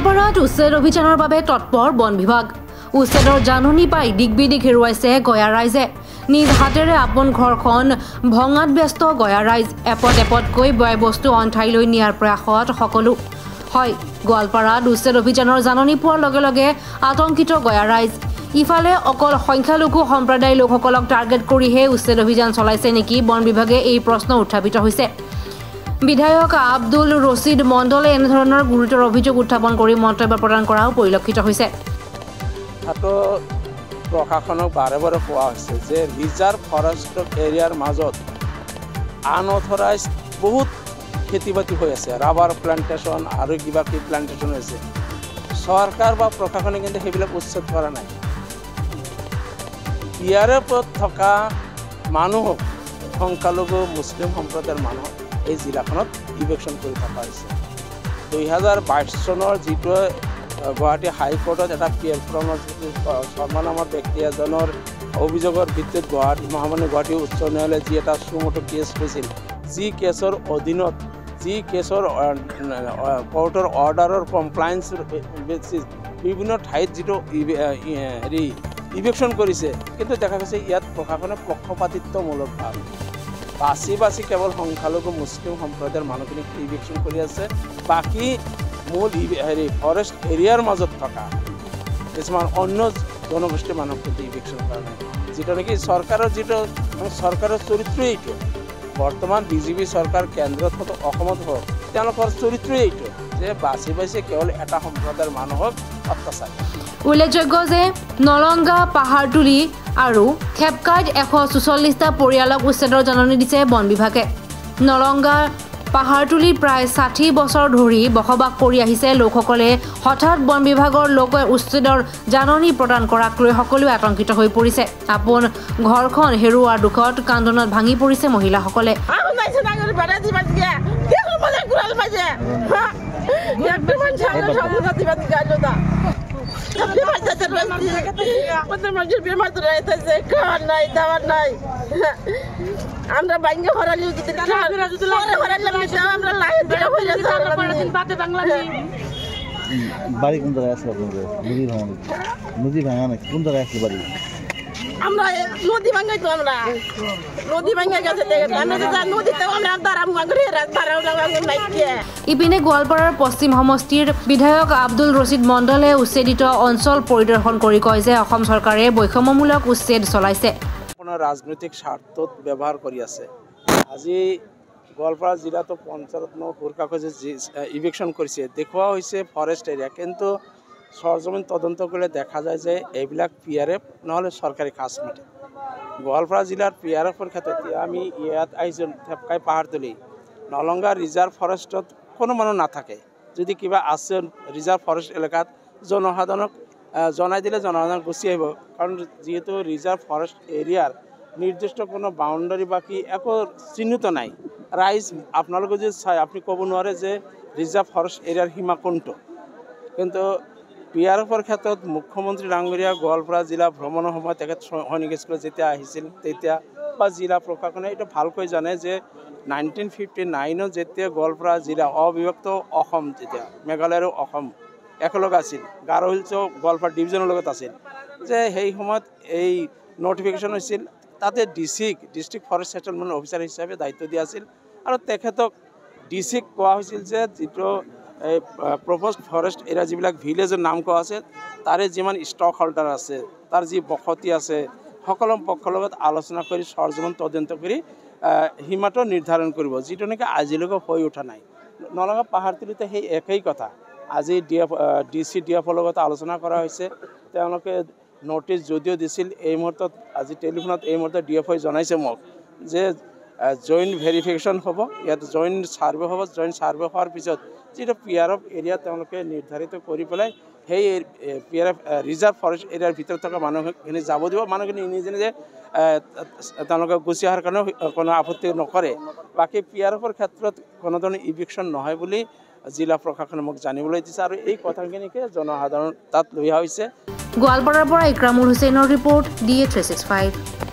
গোৱালপাৰাত উচ্ছেদ অভিযানৰ বাবে তৎপৰ বন বিভাগ। উচ্ছেদৰ জাননী পাই দিগবিদিক হেৰুৱাইছে গয়া ৰাইজে। নিজ হাতেৰে আপোন ঘৰখন ভঙাত ব্যস্ত গয়া ৰাইজ। এপদ এপদকৈ বয় বস্তু অন ঠাইলৈ নিয়াৰ প্ৰয়াসত সকলো। হয়, গোৱালপাৰাত উচ্ছেদ অভিযানৰ জাননী পোৱাৰ লগে লগে আতংকিত গয়া ৰাইজ। ইফালে অকল সংখ্যালঘু সম্প্ৰদায়ৰ লোকসকলক টাৰ্গেট কৰিহে উচ্ছেদ অভিযান চলাইছে নেকি বন বিভাগে এই প্ৰশ্ন উত্থাপিত হৈছে। বিধায়ক আব্দুল ৰছিদ মণ্ডলে এনেধৰণৰ গুৰুতৰ অভিযোগ উত্থাপন কৰি মন্তব্য প্ৰদান কৰাও পৰিলক্ষিত হৈছে। প্ৰশাসনক বাৰে বাৰে কোৱা হৈছে যে ৰিজাৰ্ভ ফৰেষ্ট এৰিয়াৰ মাজত আনঅথৰাইজ বহুত খেতি বাতি হৈ আছে, ৰাবাৰ প্লান্টেশ্যন আৰু কিবা কিবি প্লান্টেশ্যন হৈছে। চৰকাৰ বা প্ৰশাসনে কিন্তু সেইবিলাক উচ্ছেদ কৰা নাই। ইয়াৰে ওপৰত থকা মানুহক সংখ্যালঘু মুছলিম সম্প্ৰদায়ৰ মানুহক এই জিলাখনত ইভেকশ্যন কৰি থকা হৈছে। 2022 চনৰ যিটো গুৱাহাটী হাইকোৰ্টত এটা পিয়াৰ ফৰ্মৰ শৰ্মা নামৰ ব্যক্তি এজনৰ অভিযোগৰ ভিত্তিত মহামান্য গুৱাহাটী উচ্চ ন্যায়ালয়ে যি এটা সুমোটো কেছ হৈছিল, যি কেছৰ অধীনত যি কেছৰ কোৰ্টৰ অৰ্ডাৰৰ কমপ্লায়েন্স বেচিছ বিভিন্ন ঠাইত যিটো ইভেকশ্যন কৰিছে, কিন্তু দেখা গৈছে ইয়াত প্ৰশাসনে পক্ষপাতিত্বমূলকভাৱে বাছি কেৱল সংখ্যালঘু মুছলিম সম্প্ৰদায়ৰ মানুহখিনিক ইভেকশ্যন কৰি আছে। বাকী মূল ফৰেষ্ট এৰিয়াৰ মাজত থকা কিছুমান অন্য জনগোষ্ঠীৰ মানুহক কিন্তু ইভেকশ্যন কৰা নাই, যিটো নেকি চৰকাৰৰ চৰকাৰৰ চৰিত্ৰই এইটো। বৰ্তমান বিজেপি চৰকাৰ কেন্দ্ৰত হওক অসমত হওক তেওঁলোকৰ চৰিত্ৰই এইটো যে বাছি কেৱল এটা সম্প্ৰদায়ৰ মানুহক অত্যাচাৰ। উল্লেখযোগ্য যে নলংগা পাহাৰতুলি আৰু খেপকাইত 144টা পৰিয়ালক উচ্ছেদৰ জাননী দিছে বন বিভাগে। নলংগা পাহাৰতুলিত প্ৰায় 60 বছৰ ধৰি বসবাস কৰি আহিছে লোকসকলে। হঠাৎ বন বিভাগৰ লোকে উচ্ছেদৰ জাননী প্ৰদান কৰাক লৈ সকলোৱে আতংকিত হৈ পৰিছে। আপোন ঘৰখন হেৰুওৱাৰ দুখত কান্দোনত ভাঙি পৰিছে মহিলাসকলে। আমরা বাইঙ্গে হরালি বাড়ি কোন জায়গায় আছে আপনাদের? নদী ভাঙা নাকি কোন জায়গায় আছে বাড়ি? আমরা নদী ভাঙাই তো আমরা নদী ভাঙা গেছে নদীতেও আমরা ইপিনে গোৱালপাৰাৰ পশ্চিম সমষ্টিৰ বিধায়ক আব্দুল ৰছিদ মণ্ডলে উচ্ছেদিত অঞ্চল পৰিদৰ্শন কৰি কয় যে অসম চৰকাৰে বৈষম্যমূলক উচ্ছেদ চলাইছে, ৰাজনৈতিক স্বাৰ্থত ব্যৱহাৰ কৰি আছে। আজি গোৱালপাৰা জিলাতো পঞ্চায়ত হুৰ কাগজে ইভেকশ্যন কৰিছে, দেখুওৱা হৈছে ফৰেষ্ট এৰিয়া, কিন্তু সৰজমিন তদন্ত কৰিলে দেখা যায় যে এইবিলাক PRF নহ'লে চৰকাৰী খাছ মাটি। গোৱালপাৰা জিলাৰ PRFৰ ক্ষেত্ৰত আমি ইয়াত আহিছোঁ থেপকাই পাহাৰতুলি নলংগা ৰিজাৰ্ভ ফৰেষ্টত কোনো মানুহ নাথাকে। যদি কিবা আছে ৰিজাৰ্ভ ফৰেষ্ট এলেকাত জনসাধাৰণক জনাই দিলে জনসাধাৰণ গুচি আহিব, কাৰণ যিহেতু ৰিজাৰ্ভ ফৰেষ্ট এৰিয়াৰ নিৰ্দিষ্ট কোনো বাউণ্ডাৰী বা কি একো চিহ্নিত নাই। ৰাইজ আপোনালোকে যদি চাই আপুনি ক'ব নোৱাৰে যে ৰিজাৰ্ভ ফৰেষ্ট এৰিয়াৰ সীমা কোনটো। কিন্তু PRFৰ ক্ষেত্ৰত মুখ্যমন্ত্ৰী ডাঙৰীয়া গোৱালপাৰা জিলা ভ্ৰমণৰ সময়ত তেখেত সৈনিক স্কুলত যেতিয়া আহিছিল তেতিয়া বা জিলা প্ৰশাসনে এইটো ভালকৈ জানে যে 1959ত যেতিয়া গোৱালপাৰা জিলা অবিভক্ত অসম, যেতিয়া মেঘালয় আৰু অসম একেলগে আছিল, গাৰো হিলছও গোৱালপাৰা ডিভিজনৰ লগত আছিল, যে সেই সময়ত এই নটিফিকেশ্যন হৈছিল। তাতে ডিষ্ট্ৰিক্ট ফৰেষ্ট ছেটেলমেণ্ট অফিচাৰ হিচাপে দায়িত্ব দিয়া আছিল আৰু তেখেতক ডিচিক কোৱা হৈছিল যে যিটো এই প্ৰপ'জড ফৰেষ্ট এৰিয়া যিবিলাক ভিলেজৰ নাম কোৱা আছে তাৰে যিমান ষ্টক হোল্ডাৰ আছে, তাৰ যি বসতি আছে, সকলো পক্ষৰ লগত আলোচনা কৰি সৰজমিন তদন্ত কৰি সীমাটো নিৰ্ধাৰণ কৰিব, যিটো নেকি আজিলৈকে হৈ উঠা নাই। নলংগা পাহাৰতুলিতে সেই একেই কথা। আজি DC DFৰ লগত আলোচনা কৰা হৈছে, তেওঁলোকে নটিচ যদিও দিছিল, এই মুহূৰ্তত আজি টেলিফোনত এই মুহূৰ্তত DFই জনাইছে মোক যে জইণ্ট ভেৰিফিকেশ্যন হ'ব, ইয়াত জইণ্ট ছাৰ্ভে হ'ব। জইণ্ট ছাৰ্ভে হোৱাৰ পিছত যিটো PRF এৰিয়া তেওঁলোকে নিৰ্ধাৰিত কৰি পেলাই সেই PRF ৰিজাৰ্ভ ফৰেষ্ট এৰিয়াৰ ভিতৰত থকা মানুহখিনি যাব দিব। মানুহখিনি নিজে নিজে তেওঁলোকে গুচি অহাৰ কাৰণেও কোনো আপত্তি নকৰে। বাকী PRFৰ ক্ষেত্ৰত কোনো ধৰণৰ ইভিকশ্যন নহয় বুলি জিলা প্ৰশাসনে মোক জানিবলৈ দিছে আৰু এই কথাখিনিকে জনসাধাৰণ তাত লৈ অহা হৈছে। গোৱালপাৰাৰ পৰা ইক্ৰামুল হুছেইনৰ ৰিপৰ্ট DA 365।